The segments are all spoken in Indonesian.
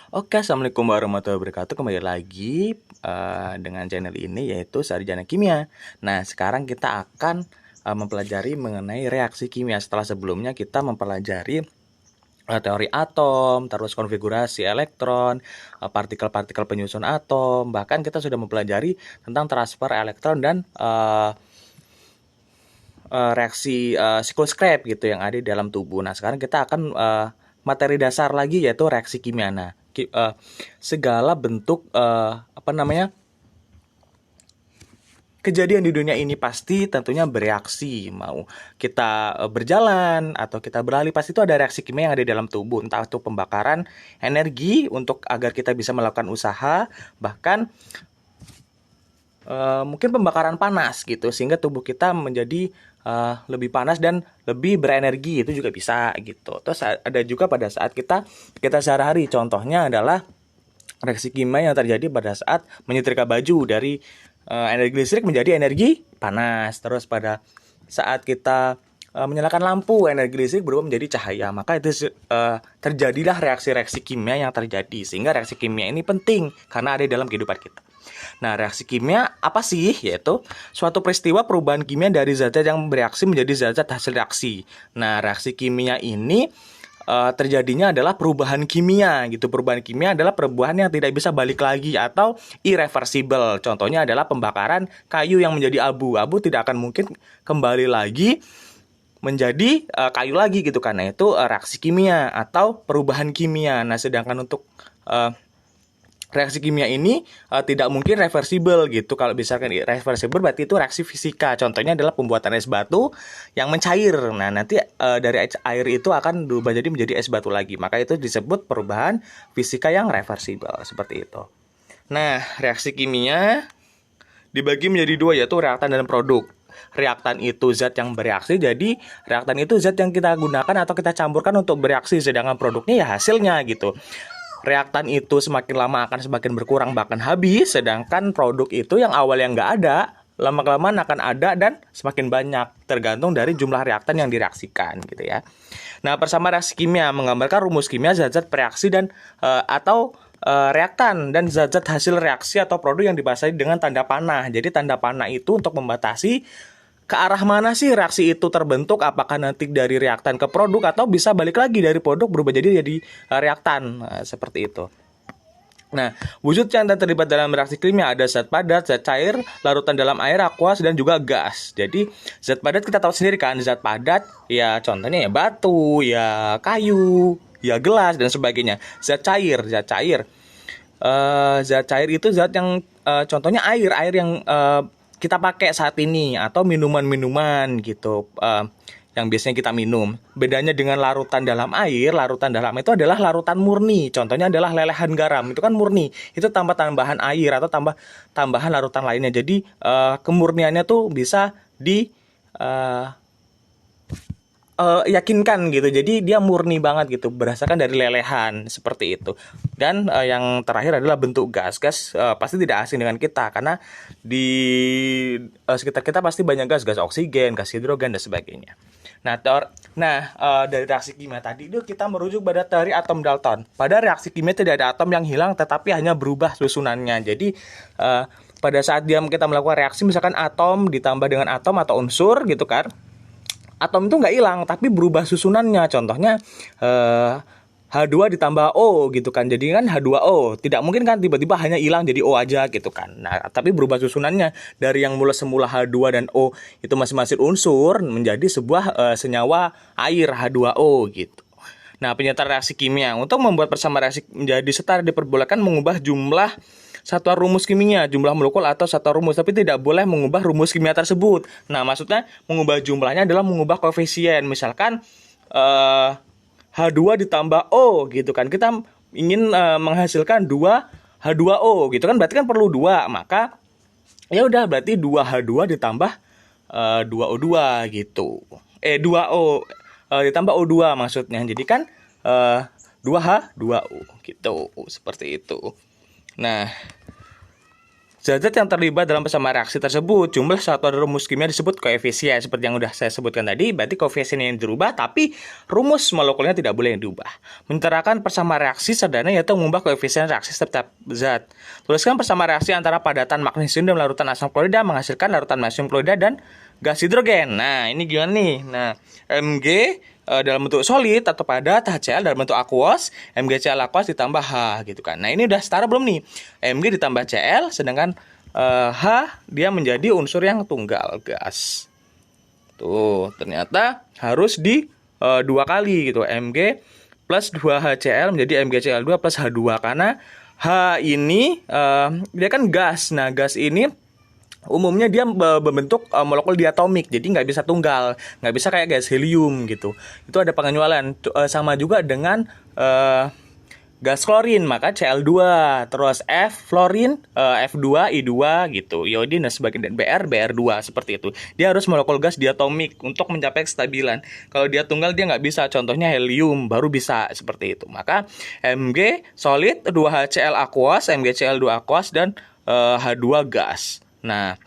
Oke, assalamualaikum warahmatullahi wabarakatuh. Kembali lagi dengan channel ini yaitu Sarjana Kimia. Nah, sekarang kita akan mempelajari mengenai reaksi kimia. Setelah sebelumnya kita mempelajari teori atom, terus konfigurasi elektron, partikel-partikel penyusun atom. Bahkan kita sudah mempelajari tentang transfer elektron dan reaksi siklus Krebs gitu yang ada di dalam tubuh. Nah, sekarang kita akan materi dasar lagi yaitu reaksi kimia. Nah, segala bentuk kejadian di dunia ini pasti tentunya bereaksi. Mau kita berjalan atau kita berlari, pasti itu ada reaksi kimia yang ada di dalam tubuh. Entah itu pembakaran energi untuk agar kita bisa melakukan usaha, bahkan mungkin pembakaran panas gitu, sehingga tubuh kita menjadi lebih panas dan lebih berenergi, itu juga bisa gitu. Terus ada juga pada saat kita sehari-hari, contohnya adalah reaksi kimia yang terjadi pada saat menyetrika baju dari energi listrik menjadi energi panas. Terus pada saat kita menyalakan lampu, energi listrik berubah menjadi cahaya. Maka itu terjadilah reaksi-reaksi kimia yang terjadi. Sehingga reaksi kimia ini penting karena ada di dalam kehidupan kita. Nah, reaksi kimia apa sih? Yaitu suatu peristiwa perubahan kimia dari zat-zat yang bereaksi menjadi zat-zat hasil reaksi. Nah, reaksi kimia ini terjadinya adalah perubahan kimia gitu. Perubahan kimia adalah perubahan yang tidak bisa balik lagi atau irreversible. Contohnya adalah pembakaran kayu yang menjadi abu. Abu tidak akan mungkin kembali lagi menjadi kayu lagi gitu, karena itu reaksi kimia atau perubahan kimia. Nah, sedangkan untuk reaksi kimia ini tidak mungkin reversible gitu. Kalau misalkan reversible berarti itu reaksi fisika. Contohnya adalah pembuatan es batu yang mencair. Nah, nanti dari air itu akan berubah menjadi es batu lagi. Maka itu disebut perubahan fisika yang reversible, seperti itu. Nah, reaksi kimia dibagi menjadi dua, yaitu reaktan dan produk. Reaktan itu zat yang bereaksi, jadi reaktan itu zat yang kita gunakan atau kita campurkan untuk bereaksi, sedangkan produknya ya hasilnya gitu. Reaktan itu semakin lama akan semakin berkurang bahkan habis, sedangkan produk itu yang awalnya nggak ada, lama-kelamaan akan ada dan semakin banyak, tergantung dari jumlah reaktan yang direaksikan gitu ya. Nah, persamaan reaksi kimia menggambarkan rumus kimia zat-zat bereaksi dan reaktan dan zat-zat hasil reaksi atau produk yang dibasahi dengan tanda panah. Jadi tanda panah itu untuk membatasi ke arah mana sih reaksi itu terbentuk, apakah nanti dari reaktan ke produk atau bisa balik lagi dari produk berubah jadi reaktan. Nah, seperti itu. Nah, wujud yang terlibat dalam reaksi kimia ada zat padat, zat cair, larutan dalam air, aqueous, dan juga gas. Jadi zat padat kita tahu sendiri kan, zat padat ya contohnya ya batu, ya kayu, ya gelas dan sebagainya. Zat cair zat cair itu zat yang contohnya air yang kita pakai saat ini atau minuman-minuman gitu yang biasanya kita minum. Bedanya dengan larutan dalam air, larutan dalam itu adalah larutan murni. Contohnya adalah lelehan garam, itu kan murni. Itu tambahan air atau tambahan larutan lainnya. Jadi kemurniannya tuh bisa di yakinkan gitu. Jadi dia murni banget gitu, berdasarkan dari lelehan seperti itu. Dan yang terakhir adalah bentuk gas. Gas pasti tidak asing dengan kita karena di sekitar kita pasti banyak gas oksigen, gas hidrogen dan sebagainya. Nah, dari reaksi kimia tadi itu kita merujuk pada teori atom Dalton. Pada reaksi kimia tidak ada atom yang hilang, tetapi hanya berubah susunannya. Jadi pada saat kita melakukan reaksi, misalkan atom ditambah dengan atom atau unsur gitu kan, atom itu nggak hilang tapi berubah susunannya. Contohnya H2 ditambah O gitu kan, jadi kan H2O. Tidak mungkin kan tiba-tiba hanya hilang jadi O aja gitu kan. Nah, tapi berubah susunannya dari yang semula H2 dan O itu masing-masing unsur menjadi sebuah senyawa air H2O gitu. Nah, penyataan reaksi kimia. Untuk membuat persamaan reaksi menjadi setara diperbolehkan mengubah jumlah satuan rumus kimia, jumlah molekul atau satuan rumus, tapi tidak boleh mengubah rumus kimia tersebut. Nah, maksudnya mengubah jumlahnya adalah mengubah koefisien. Misalkan H2 ditambah O gitu kan. Kita ingin menghasilkan 2 H2O gitu kan, berarti kan perlu 2. Maka ya udah berarti 2H2 ditambah 2O2 gitu. 2O ditambah O2 maksudnya. Jadi kan 2H2O gitu, seperti itu. Nah, Zat-zat yang terlibat dalam persamaan reaksi tersebut, jumlah satuan rumus kimia disebut koefisien. Seperti yang udah saya sebutkan tadi, berarti koefisien yang dirubah, tapi rumus molekulnya tidak boleh diubah. Menyetarakan persamaan reaksi sederhana yaitu mengubah koefisien reaksi setiap zat. Tuliskan persamaan reaksi antara padatan magnesium dan larutan asam klorida menghasilkan larutan magnesium klorida dan gas hidrogen. Nah, ini gimana nih? Nah, Mg dalam bentuk solid atau padat, HCl dalam bentuk aquos, MgCl aquos ditambah H gitu kan. Nah, ini udah setara belum nih? Mg ditambah Cl, sedangkan H dia menjadi unsur yang tunggal gas. Tuh, ternyata harus di 2 kali gitu. Mg plus 2 HCl menjadi MgCl2 plus H2 karena H ini dia kan gas. Nah, gas ini umumnya dia berbentuk molekul diatomik, jadi nggak bisa tunggal, nggak bisa kayak gas helium gitu. Itu ada pengecualian. Sama juga dengan gas klorin, maka Cl2, terus F fluorin, F2, I2 gitu, iodin dan sebagainya, dan Br2 seperti itu. Dia harus molekul gas diatomik untuk mencapai kestabilan. Kalau dia tunggal dia nggak bisa, contohnya helium baru bisa seperti itu. Maka Mg solid, 2HCl aquos, MgCl2 aquos, dan H2 gas. Nah,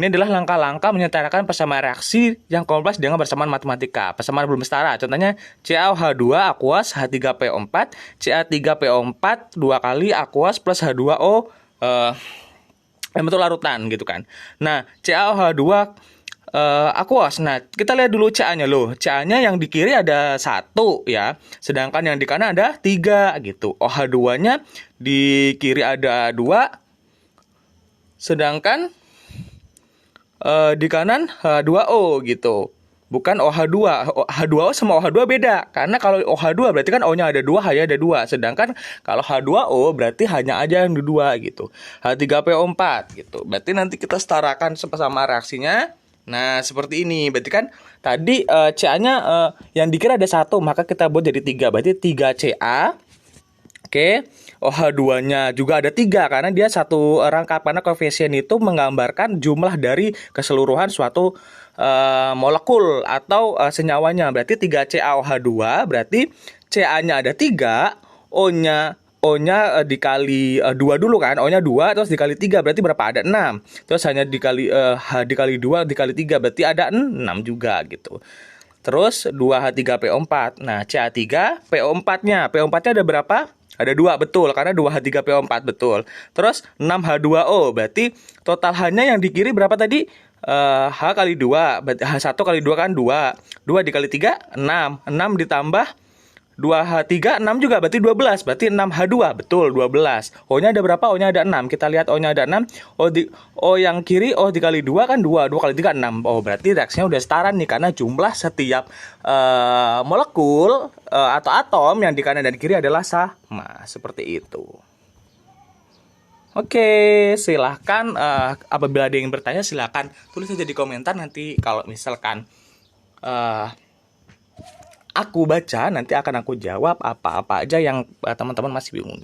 ini adalah langkah-langkah menyetarakan persamaan reaksi yang kompleks dengan persamaan matematika. Persamaan belum setara. Contohnya CaOH2 aquos H3PO4, Ca3PO4 2 kali aquos plus H2O yang bentuk larutan gitu kan. Nah, CaOH2 aquos. Nah, kita lihat dulu Ca-nya loh. Ca-nya yang di kiri ada 1 ya. Sedangkan yang di kanan ada 3 gitu. OH2-nya di kiri ada 2. Sedangkan di kanan H2O gitu. Bukan OH2. H2O sama OH2 beda. Karena kalau OH2 berarti kan O-nya ada 2, H-nya ada 2. Sedangkan kalau H2O berarti hanya aja yang 2 gitu. H3PO4 gitu. Berarti nanti kita setarakan sama reaksinya. Nah, seperti ini. Berarti kan tadi Ca-nya yang dikira ada 1, maka kita buat jadi 3. Berarti 3Ca. Oke. OH2-nya juga ada 3 karena dia satu rangkap, karena koefisien itu menggambarkan jumlah dari keseluruhan suatu molekul atau senyawanya. Berarti 3CaOH2 berarti Ca-nya ada 3, O-nya dikali 2 dulu kan. O-nya 2 terus dikali 3 berarti berapa? Ada 6. Terus hanya dikali H dikali 2 dikali 3 berarti ada 6 juga gitu. Terus 2H3PO4. Nah, Ca3PO4-nya. PO4-nya ada berapa? Ada 2, betul. Karena 2H3PO4, betul. Terus 6H2O. Berarti total H-nya yang di kiri berapa tadi? H kali 2. H1 kali 2 kan 2. 2 dikali 3, 6. 6 ditambah 2H3, 6 juga. Berarti 12. Berarti 6H2. Betul, 12. O-nya ada berapa? O-nya ada 6. Kita lihat O-nya ada 6. O yang kiri, O dikali 2 kan 2. 2 kali 3, 6. Oh, berarti reaksinya udah setara nih. Karena jumlah setiap molekul atau atom yang di kanan dan di kiri adalah sama. Seperti itu. Oke, silahkan apabila ada yang bertanya silahkan tulis saja di komentar. Nanti kalau misalkan aku baca, nanti akan aku jawab apa-apa aja yang teman-teman masih bingung.